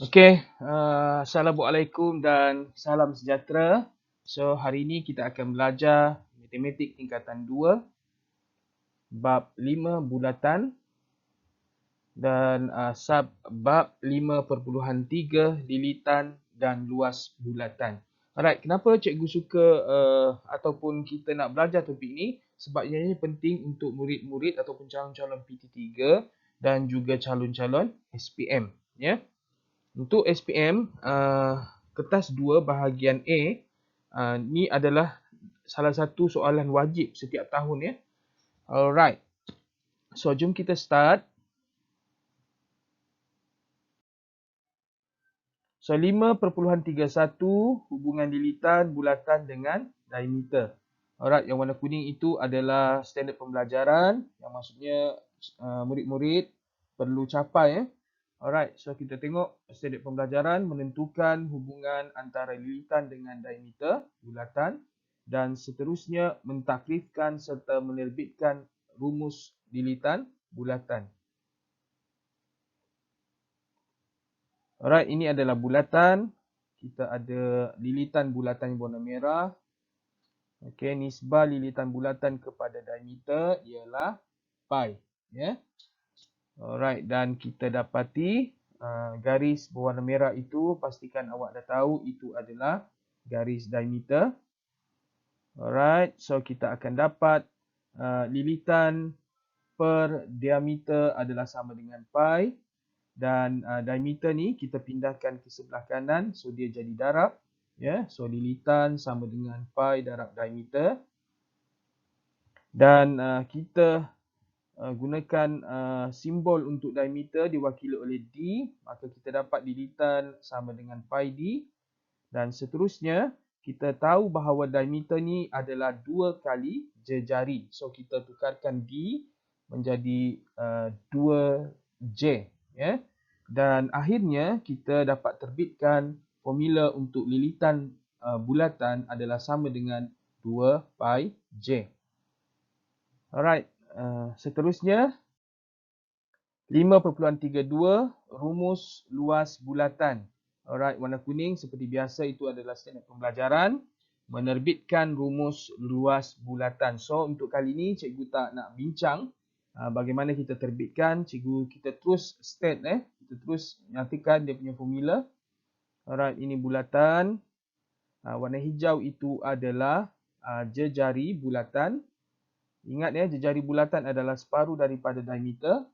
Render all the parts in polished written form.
Assalamualaikum dan salam sejahtera. So, hari ini kita akan belajar matematik tingkatan 2, bab 5 bulatan dan bab 5.3 lilitan dan luas bulatan. Alright, kenapa cikgu suka ataupun kita nak belajar topik ni? Sebabnya ini penting untuk murid-murid ataupun calon-calon PT3 dan juga calon-calon SPM, ya. Untuk SPM, kertas 2 bahagian A, ni adalah salah satu soalan wajib setiap tahun, ya. Alright. So, jom kita start. So, 5.31 hubungan lilitan bulatan dengan diameter. Alright, yang warna kuning itu adalah standard pembelajaran, yang maksudnya murid-murid perlu capai, ya. Alright, so kita tengok standard pembelajaran menentukan hubungan antara lilitan dengan diameter bulatan dan seterusnya mentakrifkan serta menerbitkan rumus lilitan bulatan. Alright, ini adalah bulatan. Kita ada lilitan bulatan yang berwarna merah. Okey, nisbah lilitan bulatan kepada diameter ialah pi, ya. Alright, dan kita dapati garis berwarna merah itu, pastikan awak dah tahu itu adalah garis diameter. Alright, so kita akan dapat lilitan per diameter adalah sama dengan pi. Dan diameter ni kita pindahkan ke sebelah kanan, so dia jadi darab. Ya, so lilitan sama dengan pi darab diameter. Dan kita gunakan simbol untuk diameter diwakili oleh D, maka kita dapat lilitan sama dengan pi D. Dan seterusnya, kita tahu bahawa diameter ni adalah 2 kali jejari. So, kita tukarkan D menjadi 2J. Ya. Dan akhirnya, kita dapat terbitkan formula untuk lilitan bulatan adalah sama dengan 2 pi J. Alright. Seterusnya 5.32 rumus luas bulatan. Alright, warna kuning seperti biasa itu adalah standard pembelajaran menerbitkan rumus luas bulatan. So untuk kali ini cikgu tak nak bincang bagaimana kita terbitkan, kita terus state kita terus nyatakan dia punya formula. Alright, ini bulatan. Warna hijau itu adalah jejari bulatan. Ingat ya, jejari bulatan adalah separuh daripada diameter.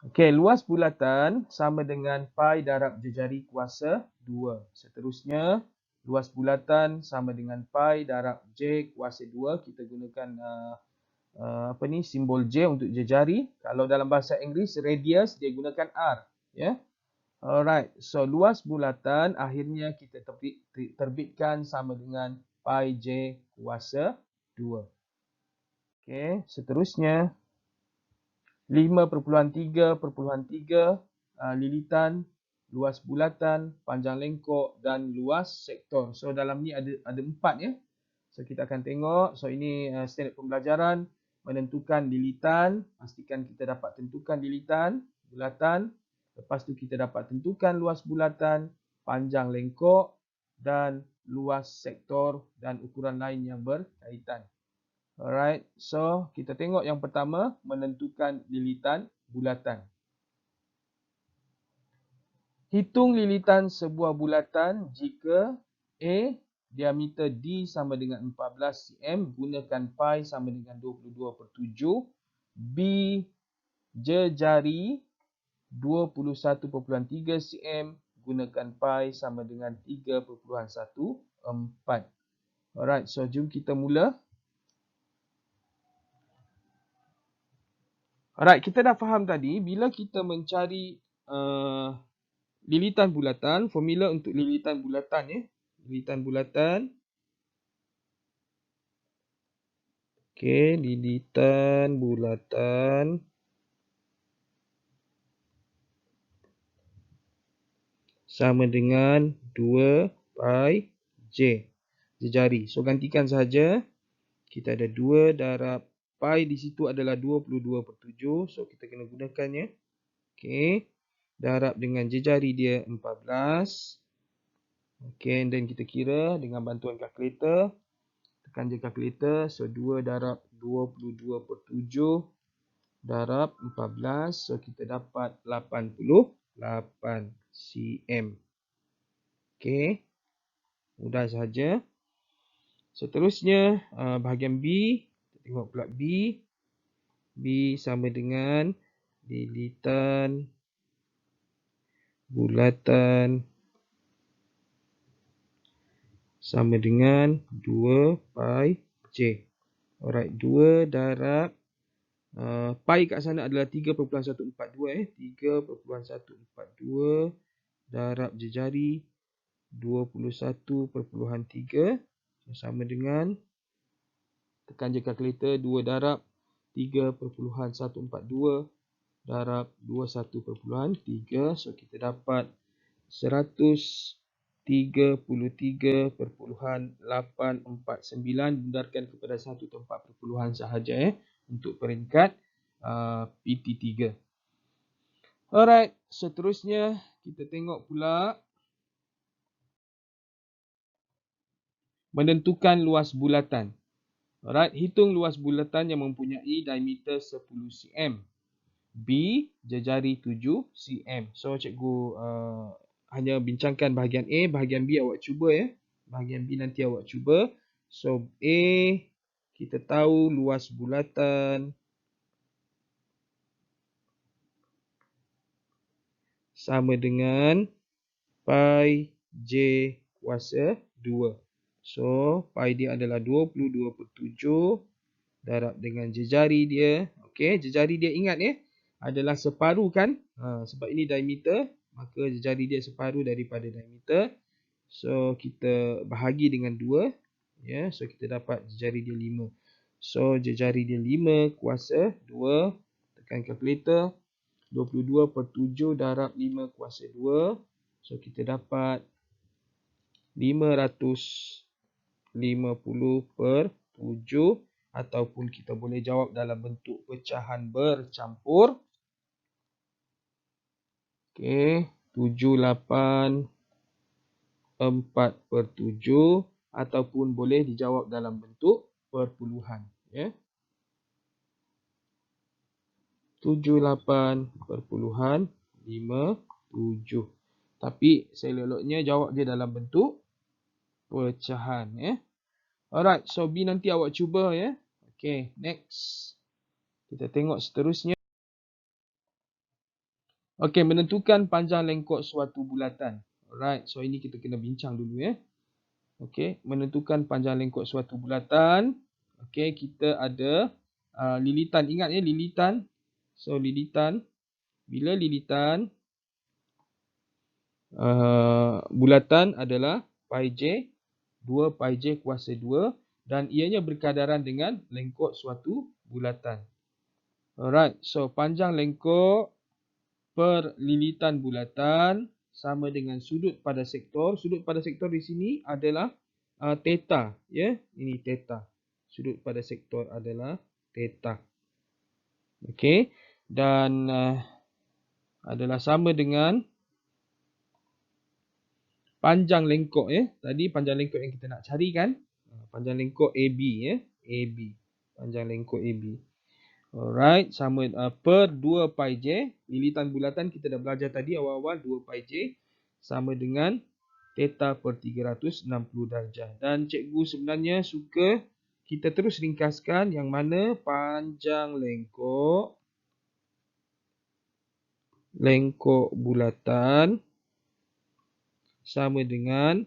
Okey, luas bulatan sama dengan pi darab jejari kuasa 2. Seterusnya, luas bulatan sama dengan pi darab J kuasa 2. Kita gunakan simbol J untuk jejari. Kalau dalam bahasa Inggeris, radius dia gunakan R, ya. Alright, so luas bulatan akhirnya kita terbitkan sama dengan pi J kuasa 2. Okey, seterusnya 5.3.3 lilitan, luas bulatan, panjang lengkok dan luas sektor. So dalam ni ada 4 ya. So kita akan tengok. So ini standard pembelajaran menentukan lilitan, pastikan kita dapat tentukan lilitan bulatan. Lepas tu kita dapat tentukan luas bulatan, panjang lengkok dan luas sektor dan ukuran lain yang berkaitan. Alright, so kita tengok yang pertama, menentukan lilitan bulatan. Hitung lilitan sebuah bulatan jika A, diameter D sama dengan 14 cm, gunakan pi sama dengan 22/7. B, jejari 21.3 cm, gunakan pi sama dengan 3.14. Alright, so jom kita mula. Alright, kita dah faham tadi, bila kita mencari lilitan bulatan, formula untuk lilitan bulatan ya. Lilitan bulatan. Okey, lilitan bulatan sama dengan 2 pi J. Jejari. So, gantikan saja. Kita ada 2 darab pi di situ adalah 22/7. So, kita kena gunakannya. Okey. Darab dengan jejari dia 14. Okey, and then kita kira dengan bantuan kalkulator. Tekan je kalkulator. So 2 darab 22/7 darab 14. So kita dapat 88 cm. Okey. Mudah sahaja. Seterusnya bahagian B. Kita tengok pula B. B sama dengan lilitan bulatan sama dengan 2 pi J. Alright, 2 darab pi kat sana adalah 3.142 3.142 darab jejari 21.3 sama dengan, tekan je kalkulator, 2 darab 3.142 darab 21.3. So kita dapat 133.849 benarkan kepada satu tempat perpuluhan sahaja untuk peringkat PT3. Alright, seterusnya kita tengok pula menentukan luas bulatan. Alright, hitung luas bulatan yang mempunyai diameter 10 cm. B, jejari 7 cm. So cikgu hanya bincangkan bahagian A, bahagian B awak cuba ya. Bahagian B nanti awak cuba. So A, kita tahu luas bulatan sama dengan pi J kuasa 2. So pi dia adalah 22/7 darab dengan jejari dia. Okey, jejari dia ingat ya, adalah separuh kan? Sebab ini diameter, maka jejari dia separuh daripada diameter. So kita bahagi dengan 2, ya. So kita dapat jejari dia 5. So jejari dia 5 kuasa 2, tekan kalkulator, 22/7 darab 5 kuasa 2. So kita dapat 550/7, ataupun kita boleh jawab dalam bentuk pecahan bercampur. Okey, 7/8/4/7, ataupun boleh dijawab dalam bentuk perpuluhan, ya. 78/57. Tapi seleloknya jawab dia dalam bentuk pecahan, ya. Alright, so B nanti awak cuba ya. Okay, next. Kita tengok seterusnya. Okay, menentukan panjang lengkok suatu bulatan. Alright, so ini kita kena bincang dulu ya. Okay, menentukan panjang lengkok suatu bulatan. Okay, kita ada lilitan. Ingat ya, lilitan. So lilitan. Bila lilitan bulatan adalah pi J, 2 pi J kuasa 2, dan ianya berkadaran dengan lengkok suatu bulatan. Alright, so panjang lengkok per lilitan bulatan sama dengan sudut pada sektor. Sudut pada sektor di sini adalah theta, ya. Ini theta. Sudut pada sektor adalah theta. Okey, dan adalah sama dengan panjang lengkok ya. Tadi panjang lengkok yang kita nak cari kan? Panjang lengkok AB ya. AB. Panjang lengkok AB. Alright, sama per 2 pi J. Lilitan bulatan kita dah belajar tadi awal-awal 2 pi J sama dengan theta per 360 darjah. Dan cikgu sebenarnya suka kita terus ringkaskan yang mana panjang lengkok bulatan sama dengan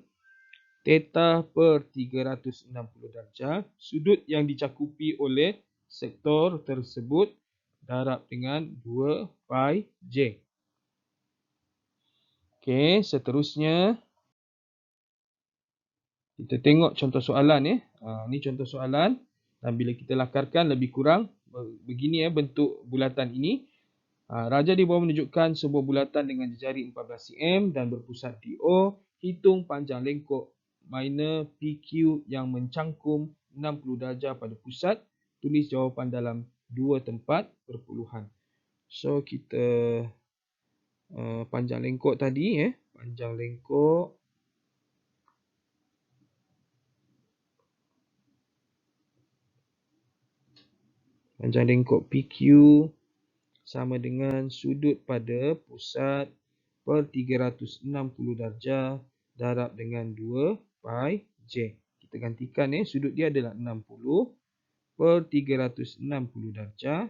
theta per 360 darjah. Sudut yang dicakupi oleh sektor tersebut darab dengan 2 pi J. Okey, seterusnya kita tengok contoh soalan ya. Ni contoh soalan, dan bila kita lakarkan lebih kurang begini ya bentuk bulatan ini. Raja di bawah menunjukkan sebuah bulatan dengan jejari 14 cm dan berpusat di O. Hitung panjang lengkok minor PQ yang mencangkum 60 darjah pada pusat. Tulis jawapan dalam 2 tempat perpuluhan. So kita panjang lengkok tadi, panjang lengkok PQ sama dengan sudut pada pusat per 360 darjah darab dengan 2 pi j. Kita gantikan, sudut dia adalah 60 per 360 darjah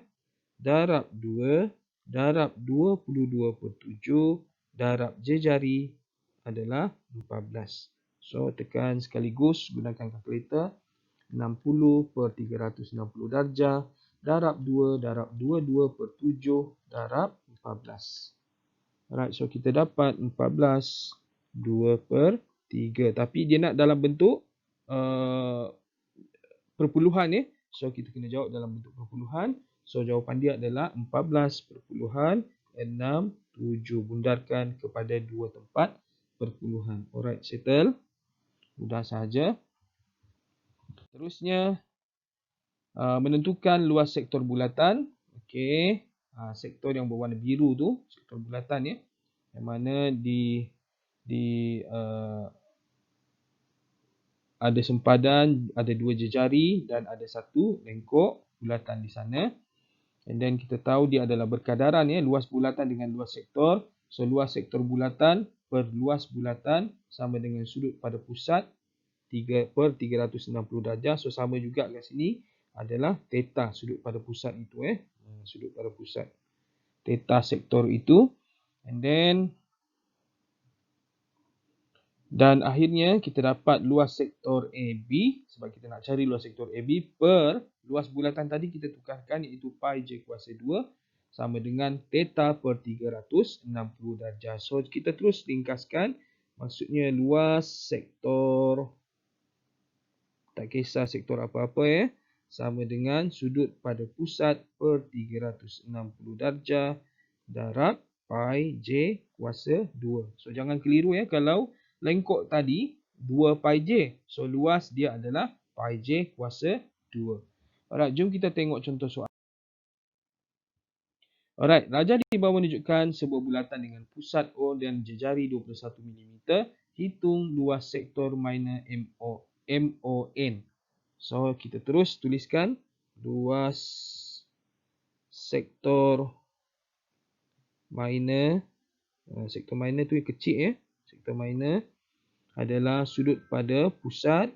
darab 2 darab 22 per 7 darab j jari adalah 14. So tekan sekaligus gunakan kalkulator. 60 per 360 darjah darab 2 darab 22 per 7 darab 14. Alright, so kita dapat 14 2 per 3. Tapi dia nak dalam bentuk perpuluhan, so kita kena jawab dalam bentuk perpuluhan. So jawapan dia adalah 14,67. Bundarkan kepada dua tempat perpuluhan. Alright, settle. Mudah sahaja. Terusnya, menentukan luas sektor bulatan. Okey, sektor yang berwarna biru tu, sektor bulatan, yang mana ada sempadan, ada dua jejari dan ada satu lengkok bulatan di sana. And then kita tahu dia adalah berkadaran, luas bulatan dengan luas sektor. So luas sektor bulatan per luas bulatan sama dengan sudut pada pusat 3 per 360 darjah. So sama juga kat sini adalah theta sudut pada pusat itu, sudut pada pusat theta sektor itu. And dan akhirnya kita dapat luas sektor AB, sebab kita nak cari luas sektor AB per luas bulatan tadi kita tukarkan, iaitu pi j kuasa 2 sama dengan theta per 360 darjah. So kita terus ringkaskan, maksudnya luas sektor, tak kisah sektor apa-apa, sama dengan sudut pada pusat per 360 darjah darab pi j kuasa 2. So jangan keliru, kalau lengkok tadi 2 pi j. So luas dia adalah pi j kuasa 2. Alright, jom kita tengok contoh soalan. Alright, raja di bawah menunjukkan sebuah bulatan dengan pusat O dan jejari 21 mm. Hitung luas sektor minor MON. So kita terus tuliskan luas sektor minor. Sektor minor tu yang kecil, sektor minor adalah sudut pada pusat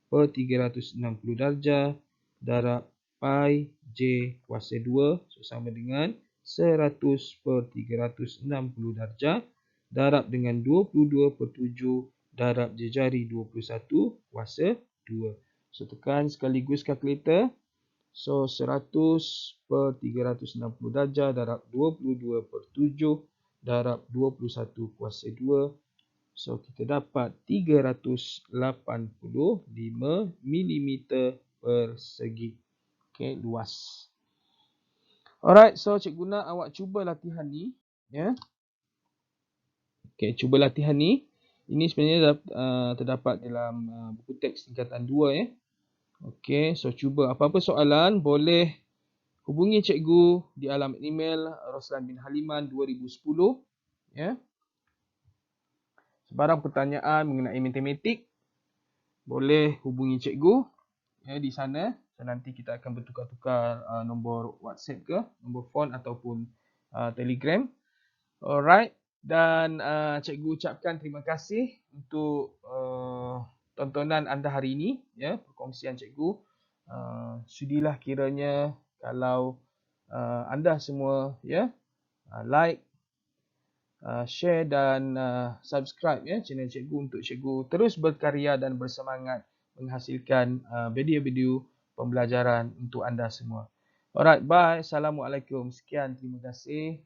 per 360 darjah darab pi j kuasa 2. So sama dengan 100 per 360 darjah darab dengan 22 per 7 darab jejari 21 kuasa 2. So tekan sekaligus kalkulator. So 100 per 360 darjah darab 22 per 7 darab 21 kuasa 2. So kita dapat 385 mm persegi. Okay, luas. Alright, so cikgu nak awak cuba latihan ni, Okay, cuba latihan ni. Ini sebenarnya terdapat dalam buku teks tingkatan 2, Okay, so cuba. Apa-apa soalan boleh hubungi cikgu di alamat email roslanbinhaliman2010, Sebarang pertanyaan mengenai matematik boleh hubungi cikgu, di sana. So nanti kita akan bertukar-tukar nombor WhatsApp ke, nombor phone ataupun Telegram. Alright, dan cikgu ucapkan terima kasih untuk tontonan anda hari ini, perkongsian cikgu. Sudilah kiranya kalau anda semua like, share dan subscribe channel cikgu untuk cikgu terus berkarya dan bersemangat menghasilkan video-video pembelajaran untuk anda semua. Alright, bye. Assalamualaikum. Sekian, terima kasih.